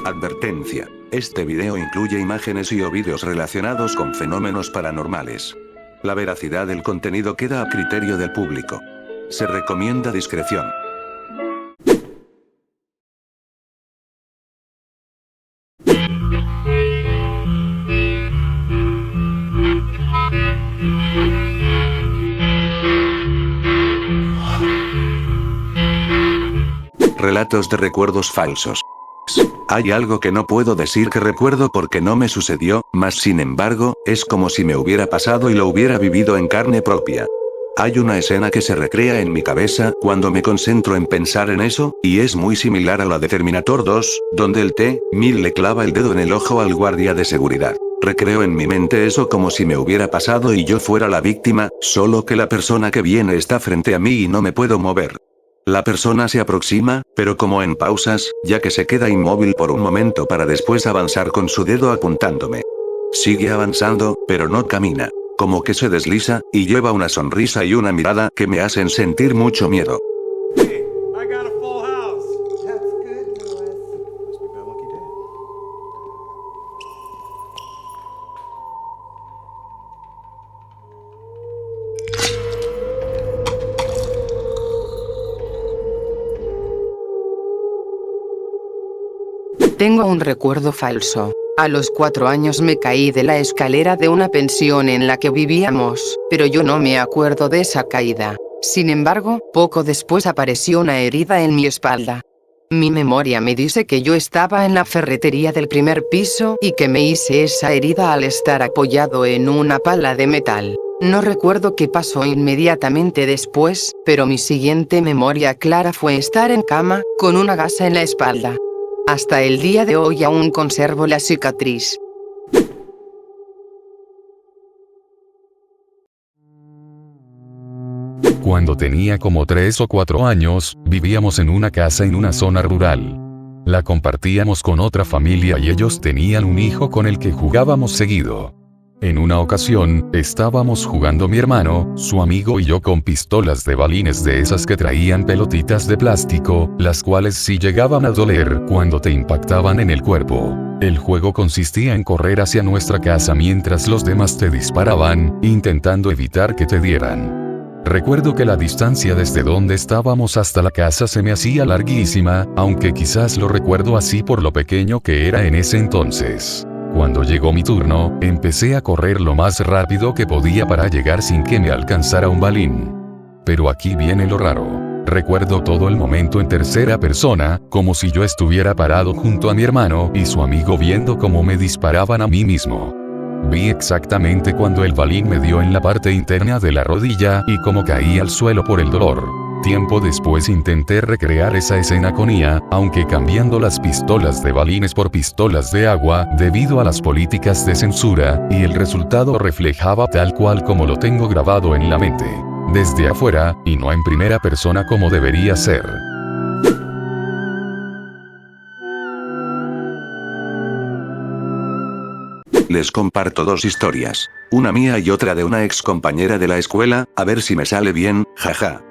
Advertencia. Este video incluye imágenes y o vídeos relacionados con fenómenos paranormales. La veracidad del contenido queda a criterio del público. Se recomienda discreción. Relatos de recuerdos falsos. Hay algo que no puedo decir que recuerdo porque no me sucedió, mas sin embargo, es como si me hubiera pasado y lo hubiera vivido en carne propia. Hay una escena que se recrea en mi cabeza cuando me concentro en pensar en eso, y es muy similar a la de Terminator 2, donde el T-1000 le clava el dedo en el ojo al guardia de seguridad. Recreo en mi mente eso como si me hubiera pasado y yo fuera la víctima, solo que la persona que viene está frente a mí y no me puedo mover. La persona se aproxima, pero como en pausas, ya que se queda inmóvil por un momento para después avanzar con su dedo apuntándome. Sigue avanzando, pero no camina. Como que se desliza, y lleva una sonrisa y una mirada que me hacen sentir mucho miedo. Hey, I got a full house. That's good, Louis. Must be my lucky day. Tengo un recuerdo falso. A los 4 años me caí de la escalera de una pensión en la que vivíamos, pero yo no me acuerdo de esa caída. Sin embargo, poco después apareció una herida en mi espalda. Mi memoria me dice que yo estaba en la ferretería del primer piso y que me hice esa herida al estar apoyado en una pala de metal. No recuerdo qué pasó inmediatamente después, pero mi siguiente memoria clara fue estar en cama, con una gasa en la espalda. Hasta el día de hoy aún conservo la cicatriz. Cuando tenía como 3 o 4 años, vivíamos en una casa en una zona rural. La compartíamos con otra familia y ellos tenían un hijo con el que jugábamos seguido. En una ocasión, estábamos jugando mi hermano, su amigo y yo con pistolas de balines de esas que traían pelotitas de plástico, las cuales sí llegaban a doler cuando te impactaban en el cuerpo. El juego consistía en correr hacia nuestra casa mientras los demás te disparaban, intentando evitar que te dieran. Recuerdo que la distancia desde donde estábamos hasta la casa se me hacía larguísima, aunque quizás lo recuerdo así por lo pequeño que era en ese entonces. Cuando llegó mi turno, empecé a correr lo más rápido que podía para llegar sin que me alcanzara un balín. Pero aquí viene lo raro. Recuerdo todo el momento en tercera persona, como si yo estuviera parado junto a mi hermano y su amigo viendo cómo me disparaban a mí mismo. Vi exactamente cuando el balín me dio en la parte interna de la rodilla y cómo caí al suelo por el dolor. Tiempo después intenté recrear esa escena con IA, aunque cambiando las pistolas de balines por pistolas de agua, debido a las políticas de censura, y el resultado reflejaba tal cual como lo tengo grabado en la mente. Desde afuera, y no en primera persona como debería ser. Les comparto 2 historias. Una mía y otra de una ex compañera de la escuela, a ver si me sale bien, jaja.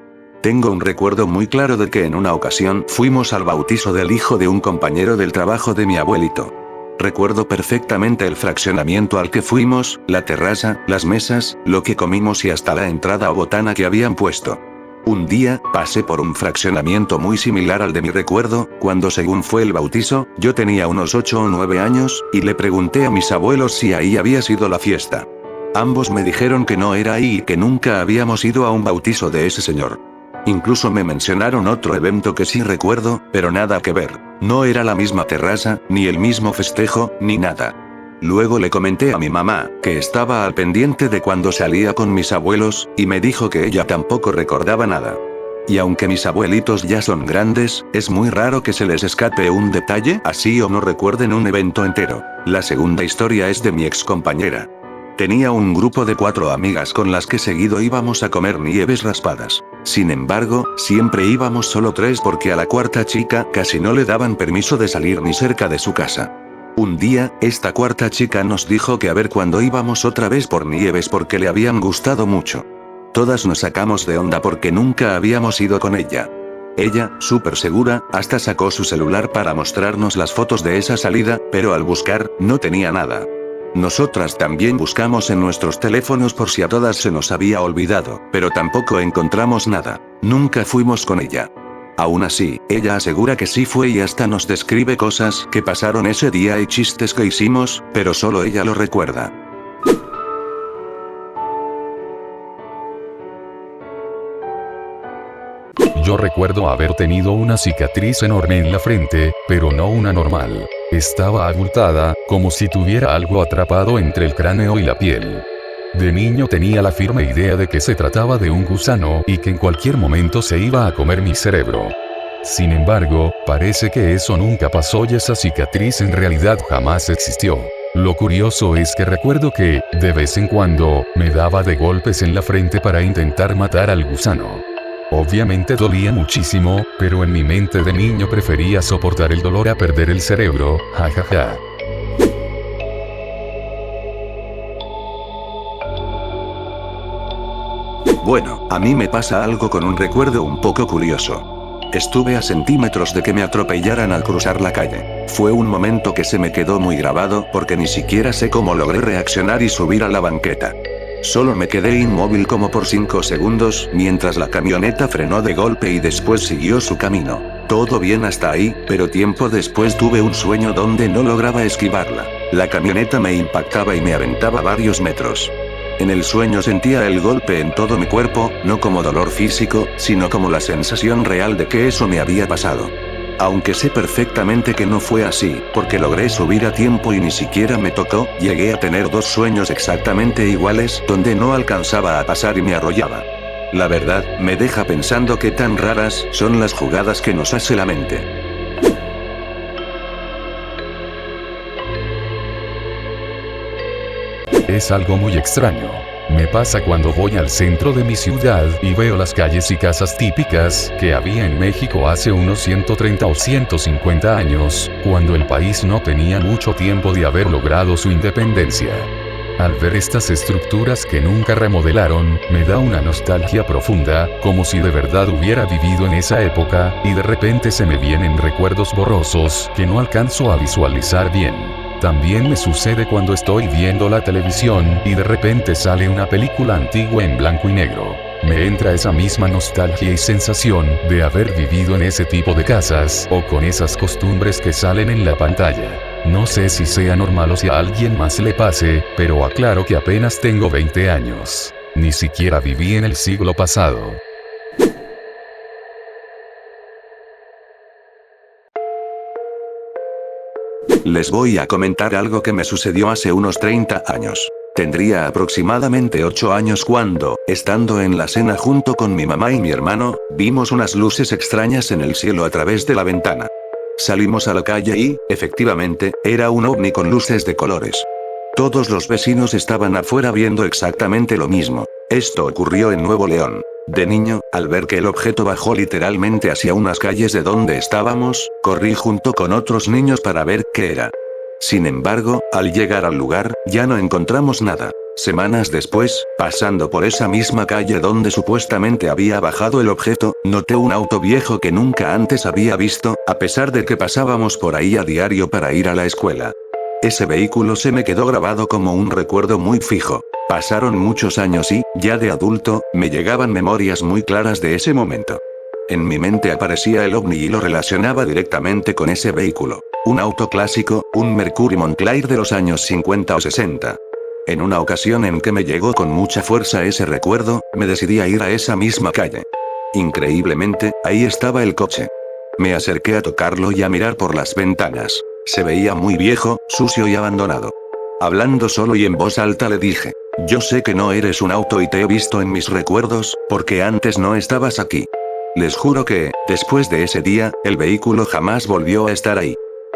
Tengo un recuerdo muy claro de que en una ocasión fuimos al bautizo del hijo de un compañero del trabajo de mi abuelito. Recuerdo perfectamente el fraccionamiento al que fuimos, la terraza, las mesas, lo que comimos y hasta la entrada o botana que habían puesto. Un día, pasé por un fraccionamiento muy similar al de mi recuerdo, cuando según fue el bautizo, yo tenía unos 8 o 9 años, y le pregunté a mis abuelos si ahí había sido la fiesta. Ambos me dijeron que no era ahí y que nunca habíamos ido a un bautizo de ese señor. Incluso me mencionaron otro evento que sí recuerdo, pero nada que ver. No era la misma terraza, ni el mismo festejo, ni nada. Luego le comenté a mi mamá, que estaba al pendiente de cuando salía con mis abuelos, y me dijo que ella tampoco recordaba nada. Y aunque mis abuelitos ya son grandes, es muy raro que se les escape un detalle así o no recuerden un evento entero. La segunda historia es de mi ex compañera. Tenía un grupo de 4 amigas con las que seguido íbamos a comer nieves raspadas. Sin embargo, siempre íbamos solo 3 porque a la cuarta chica casi no le daban permiso de salir ni cerca de su casa. Un día, esta cuarta chica nos dijo que a ver cuándo íbamos otra vez por nieves porque le habían gustado mucho. Todas nos sacamos de onda porque nunca habíamos ido con ella. Ella, súper segura, hasta sacó su celular para mostrarnos las fotos de esa salida, pero al buscar, no tenía nada. Nosotras también buscamos en nuestros teléfonos por si a todas se nos había olvidado, pero tampoco encontramos nada. Nunca fuimos con ella. Aún así, ella asegura que sí fue y hasta nos describe cosas que pasaron ese día y chistes que hicimos, pero solo ella lo recuerda. Yo recuerdo haber tenido una cicatriz enorme en la frente, pero no una normal. Estaba abultada, como si tuviera algo atrapado entre el cráneo y la piel. De niño tenía la firme idea de que se trataba de un gusano y que en cualquier momento se iba a comer mi cerebro. Sin embargo, parece que eso nunca pasó y esa cicatriz en realidad jamás existió. Lo curioso es que recuerdo que, de vez en cuando, me daba de golpes en la frente para intentar matar al gusano. Obviamente dolía muchísimo, pero en mi mente de niño prefería soportar el dolor a perder el cerebro, jajaja. Bueno, a mí me pasa algo con un recuerdo un poco curioso. Estuve a centímetros de que me atropellaran al cruzar la calle. Fue un momento que se me quedó muy grabado porque ni siquiera sé cómo logré reaccionar y subir a la banqueta. Solo me quedé inmóvil como por 5 segundos, mientras la camioneta frenó de golpe y después siguió su camino. Todo bien hasta ahí, pero tiempo después tuve un sueño donde no lograba esquivarla. La camioneta me impactaba y me aventaba varios metros. En el sueño sentía el golpe en todo mi cuerpo, no como dolor físico, sino como la sensación real de que eso me había pasado. Aunque sé perfectamente que no fue así, porque logré subir a tiempo y ni siquiera me tocó, llegué a tener 2 sueños exactamente iguales, donde no alcanzaba a pasar y me arrollaba. La verdad, me deja pensando qué tan raras son las jugadas que nos hace la mente. Es algo muy extraño. Me pasa cuando voy al centro de mi ciudad y veo las calles y casas típicas que había en México hace unos 130 o 150 años, cuando el país no tenía mucho tiempo de haber logrado su independencia. Al ver estas estructuras que nunca remodelaron, me da una nostalgia profunda, como si de verdad hubiera vivido en esa época, y de repente se me vienen recuerdos borrosos que no alcanzo a visualizar bien. También me sucede cuando estoy viendo la televisión y de repente sale una película antigua en blanco y negro. Me entra esa misma nostalgia y sensación de haber vivido en ese tipo de casas o con esas costumbres que salen en la pantalla. No sé si sea normal o si a alguien más le pase, pero aclaro que apenas tengo 20 años. Ni siquiera viví en el siglo pasado. Les voy a comentar algo que me sucedió hace unos 30 años. Tendría aproximadamente 8 años cuando, estando en la cena junto con mi mamá y mi hermano, vimos unas luces extrañas en el cielo a través de la ventana. Salimos a la calle y, efectivamente, era un ovni con luces de colores. Todos los vecinos estaban afuera viendo exactamente lo mismo. Esto ocurrió en Nuevo León. De niño, al ver que el objeto bajó literalmente hacia unas calles de donde estábamos, corrí junto con otros niños para ver qué era. Sin embargo, al llegar al lugar, ya no encontramos nada. Semanas después, pasando por esa misma calle donde supuestamente había bajado el objeto, noté un auto viejo que nunca antes había visto, a pesar de que pasábamos por ahí a diario para ir a la escuela. Ese vehículo se me quedó grabado como un recuerdo muy fijo. Pasaron muchos años y, ya de adulto, me llegaban memorias muy claras de ese momento. En mi mente aparecía el ovni y lo relacionaba directamente con ese vehículo. Un auto clásico, un Mercury Montclair de los años 50 o 60. En una ocasión en que me llegó con mucha fuerza ese recuerdo, me decidí a ir a esa misma calle. Increíblemente, ahí estaba el coche. Me acerqué a tocarlo y a mirar por las ventanas. Se veía muy viejo, sucio y abandonado. Hablando solo y en voz alta le dije: yo sé que no eres un auto y te he visto en mis recuerdos, porque antes no estabas aquí. Les juro que, después de ese día, el vehículo jamás volvió a estar ahí.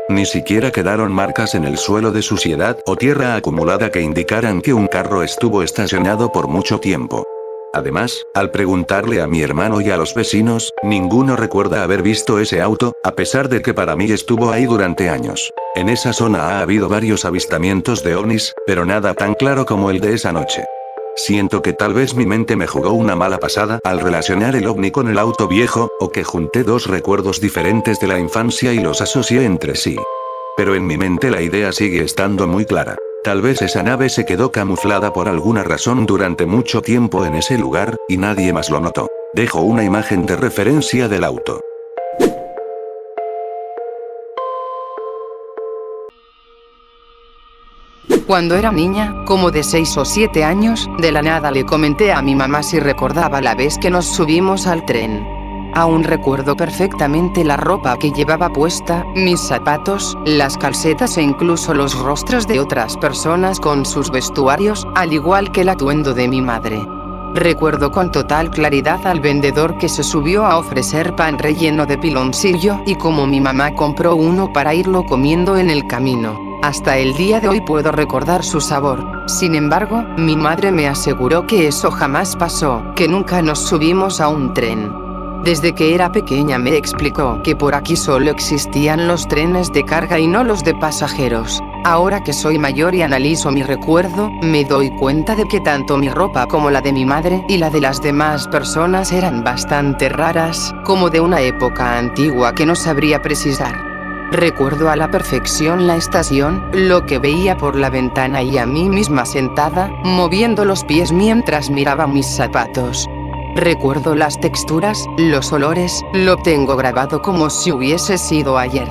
Ni siquiera quedaron marcas en el suelo de suciedad o tierra acumulada que indicaran que un carro estuvo estacionado por mucho tiempo. Además, al preguntarle a mi hermano y a los vecinos, ninguno recuerda haber visto ese auto, a pesar de que para mí estuvo ahí durante años. En esa zona ha habido varios avistamientos de ovnis, pero nada tan claro como el de esa noche. Siento que tal vez mi mente me jugó una mala pasada al relacionar el ovni con el auto viejo, o que junté dos recuerdos diferentes de la infancia y los asocié entre sí. Pero en mi mente la idea sigue estando muy clara. Tal vez esa nave se quedó camuflada por alguna razón durante mucho tiempo en ese lugar, y nadie más lo notó. Dejo una imagen de referencia del auto. Cuando era niña, como de 6 o 7 años, de la nada le comenté a mi mamá si recordaba la vez que nos subimos al tren. Aún recuerdo perfectamente la ropa que llevaba puesta, mis zapatos, las calcetas e incluso los rostros de otras personas con sus vestuarios, al igual que el atuendo de mi madre. Recuerdo con total claridad al vendedor que se subió a ofrecer pan relleno de piloncillo y como mi mamá compró uno para irlo comiendo en el camino. Hasta el día de hoy puedo recordar su sabor. Sin embargo, mi madre me aseguró que eso jamás pasó, que nunca nos subimos a un tren. Desde que era pequeña me explicó que por aquí solo existían los trenes de carga y no los de pasajeros. Ahora que soy mayor y analizo mi recuerdo, me doy cuenta de que tanto mi ropa como la de mi madre y la de las demás personas eran bastante raras, como de una época antigua que no sabría precisar. Recuerdo a la perfección la estación, lo que veía por la ventana y a mí misma sentada, moviendo los pies mientras miraba mis zapatos. Recuerdo las texturas, los olores, lo tengo grabado como si hubiese sido ayer.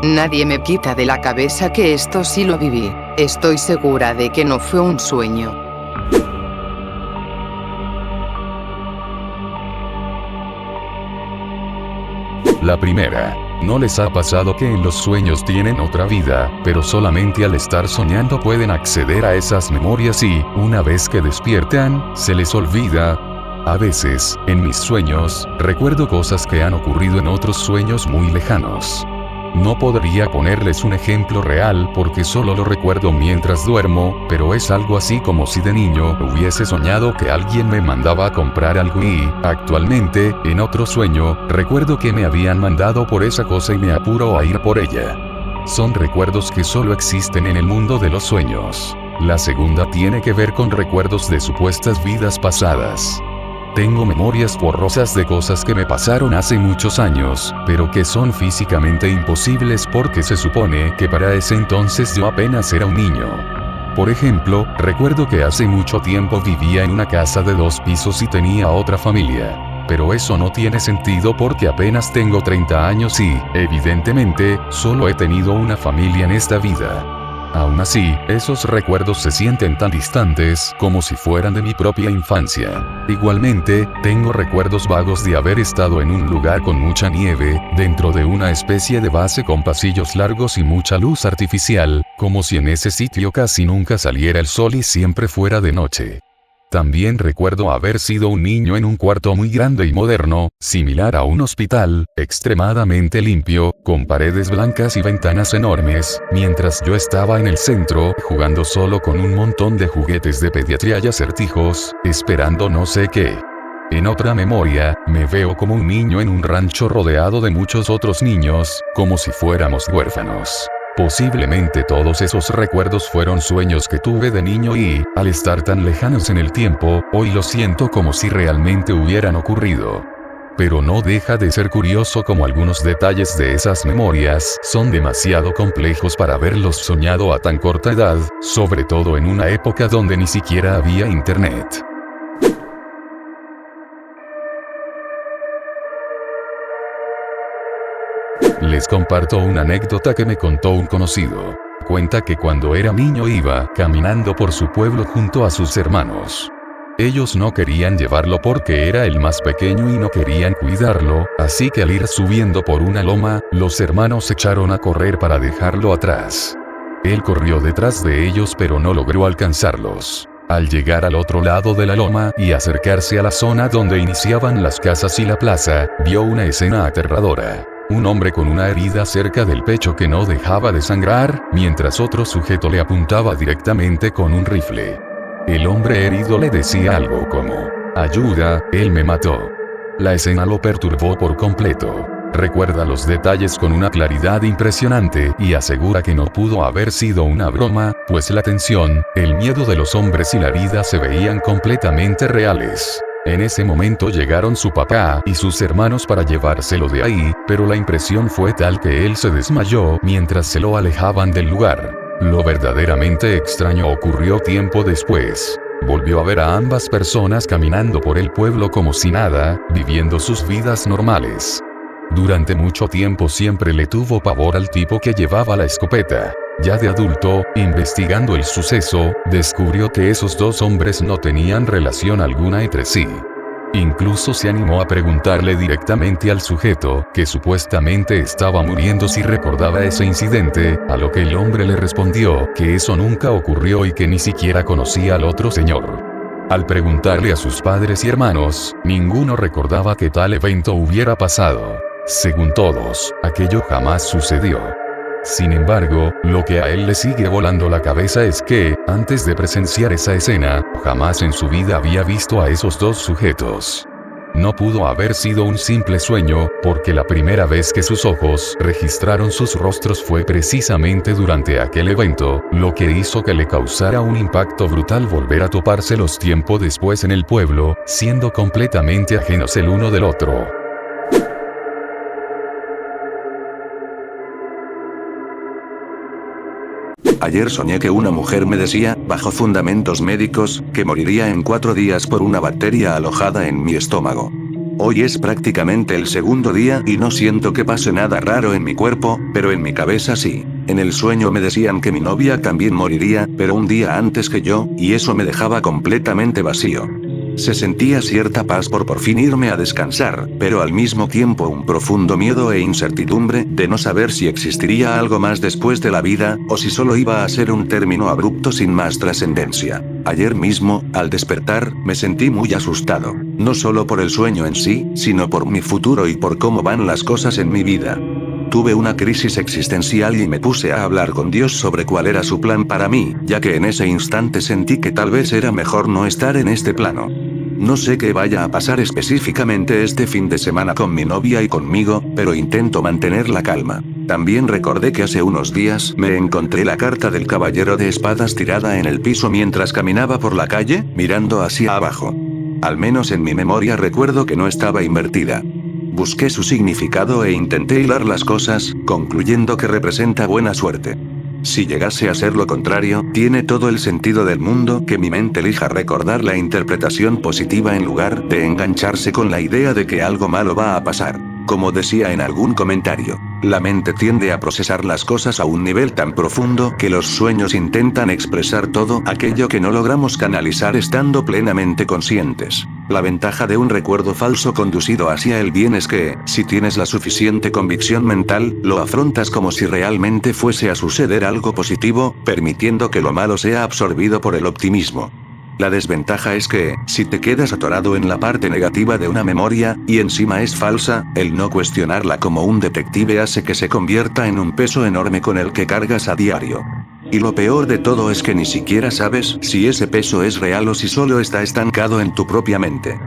Nadie me quita de la cabeza que esto sí lo viví. Estoy segura de que no fue un sueño. La primera. ¿No les ha pasado que en los sueños tienen otra vida, pero solamente al estar soñando pueden acceder a esas memorias y, una vez que despiertan, se les olvida? A veces, en mis sueños, recuerdo cosas que han ocurrido en otros sueños muy lejanos. No podría ponerles un ejemplo real porque solo lo recuerdo mientras duermo, pero es algo así como si de niño hubiese soñado que alguien me mandaba a comprar algo y, actualmente, en otro sueño, recuerdo que me habían mandado por esa cosa y me apuro a ir por ella. Son recuerdos que solo existen en el mundo de los sueños. La segunda tiene que ver con recuerdos de supuestas vidas pasadas. Tengo memorias borrosas de cosas que me pasaron hace muchos años, pero que son físicamente imposibles porque se supone que para ese entonces yo apenas era un niño. Por ejemplo, recuerdo que hace mucho tiempo vivía en una casa de 2 pisos y tenía otra familia. Pero eso no tiene sentido porque apenas tengo 30 años y, evidentemente, solo he tenido una familia en esta vida. Aún así, esos recuerdos se sienten tan distantes como si fueran de mi propia infancia. Igualmente, tengo recuerdos vagos de haber estado en un lugar con mucha nieve, dentro de una especie de base con pasillos largos y mucha luz artificial, como si en ese sitio casi nunca saliera el sol y siempre fuera de noche. También recuerdo haber sido un niño en un cuarto muy grande y moderno, similar a un hospital, extremadamente limpio, con paredes blancas y ventanas enormes, mientras yo estaba en el centro, jugando solo con un montón de juguetes de pediatría y acertijos, esperando no sé qué. En otra memoria, me veo como un niño en un rancho rodeado de muchos otros niños, como si fuéramos huérfanos. Posiblemente todos esos recuerdos fueron sueños que tuve de niño y, al estar tan lejanos en el tiempo, hoy los siento como si realmente hubieran ocurrido. Pero no deja de ser curioso como algunos detalles de esas memorias son demasiado complejos para haberlos soñado a tan corta edad, sobre todo en una época donde ni siquiera había internet. Les comparto una anécdota que me contó un conocido. Cuenta que cuando era niño iba caminando por su pueblo junto a sus hermanos. Ellos no querían llevarlo porque era el más pequeño y no querían cuidarlo, así que al ir subiendo por una loma, los hermanos se echaron a correr para dejarlo atrás. Él corrió detrás de ellos pero no logró alcanzarlos. Al llegar al otro lado de la loma y acercarse a la zona donde iniciaban las casas y la plaza, vio una escena aterradora. Un hombre con una herida cerca del pecho que no dejaba de sangrar, mientras otro sujeto le apuntaba directamente con un rifle. El hombre herido le decía algo como, «Ayuda, él me mató». La escena lo perturbó por completo. Recuerda los detalles con una claridad impresionante y asegura que no pudo haber sido una broma, pues la tensión, el miedo de los hombres y la vida se veían completamente reales. En ese momento llegaron su papá y sus hermanos para llevárselo de ahí, pero la impresión fue tal que él se desmayó mientras se lo alejaban del lugar. Lo verdaderamente extraño ocurrió tiempo después. Volvió a ver a ambas personas caminando por el pueblo como si nada, viviendo sus vidas normales. Durante mucho tiempo siempre le tuvo pavor al tipo que llevaba la escopeta. Ya de adulto, investigando el suceso, descubrió que esos dos hombres no tenían relación alguna entre sí. Incluso se animó a preguntarle directamente al sujeto, que supuestamente estaba muriendo, si recordaba ese incidente, a lo que el hombre le respondió que eso nunca ocurrió y que ni siquiera conocía al otro señor. Al preguntarle a sus padres y hermanos, ninguno recordaba que tal evento hubiera pasado. Según todos, aquello jamás sucedió. Sin embargo, lo que a él le sigue volando la cabeza es que, antes de presenciar esa escena, jamás en su vida había visto a esos dos sujetos. No pudo haber sido un simple sueño, porque la primera vez que sus ojos registraron sus rostros fue precisamente durante aquel evento, lo que hizo que le causara un impacto brutal volver a topárselos tiempo después en el pueblo, siendo completamente ajenos el uno del otro. Ayer soñé que una mujer me decía, bajo fundamentos médicos, que moriría en 4 días por una bacteria alojada en mi estómago. Hoy es prácticamente el segundo día y no siento que pase nada raro en mi cuerpo, pero en mi cabeza sí. En el sueño me decían que mi novia también moriría, pero un día antes que yo, y eso me dejaba completamente vacío. Se sentía cierta paz por fin irme a descansar, pero al mismo tiempo un profundo miedo e incertidumbre de no saber si existiría algo más después de la vida, o si solo iba a ser un término abrupto sin más trascendencia. Ayer mismo, al despertar, me sentí muy asustado, no solo por el sueño en sí, sino por mi futuro y por cómo van las cosas en mi vida. Tuve una crisis existencial y me puse a hablar con Dios sobre cuál era su plan para mí, ya que en ese instante sentí que tal vez era mejor no estar en este plano. No sé qué vaya a pasar específicamente este fin de semana con mi novia y conmigo, pero intento mantener la calma. También recordé que hace unos días me encontré la carta del Caballero de Espadas tirada en el piso mientras caminaba por la calle, mirando hacia abajo. Al menos en mi memoria recuerdo que no estaba invertida. Busqué su significado e intenté hilar las cosas, concluyendo que representa buena suerte. Si llegase a ser lo contrario, tiene todo el sentido del mundo que mi mente elija recordar la interpretación positiva en lugar de engancharse con la idea de que algo malo va a pasar. Como decía en algún comentario, la mente tiende a procesar las cosas a un nivel tan profundo que los sueños intentan expresar todo aquello que no logramos canalizar estando plenamente conscientes. La ventaja de un recuerdo falso conducido hacia el bien es que, si tienes la suficiente convicción mental, lo afrontas como si realmente fuese a suceder algo positivo, permitiendo que lo malo sea absorbido por el optimismo. La desventaja es que, si te quedas atorado en la parte negativa de una memoria, y encima es falsa, el no cuestionarla como un detective hace que se convierta en un peso enorme con el que cargas a diario. Y lo peor de todo es que ni siquiera sabes si ese peso es real o si solo está estancado en tu propia mente.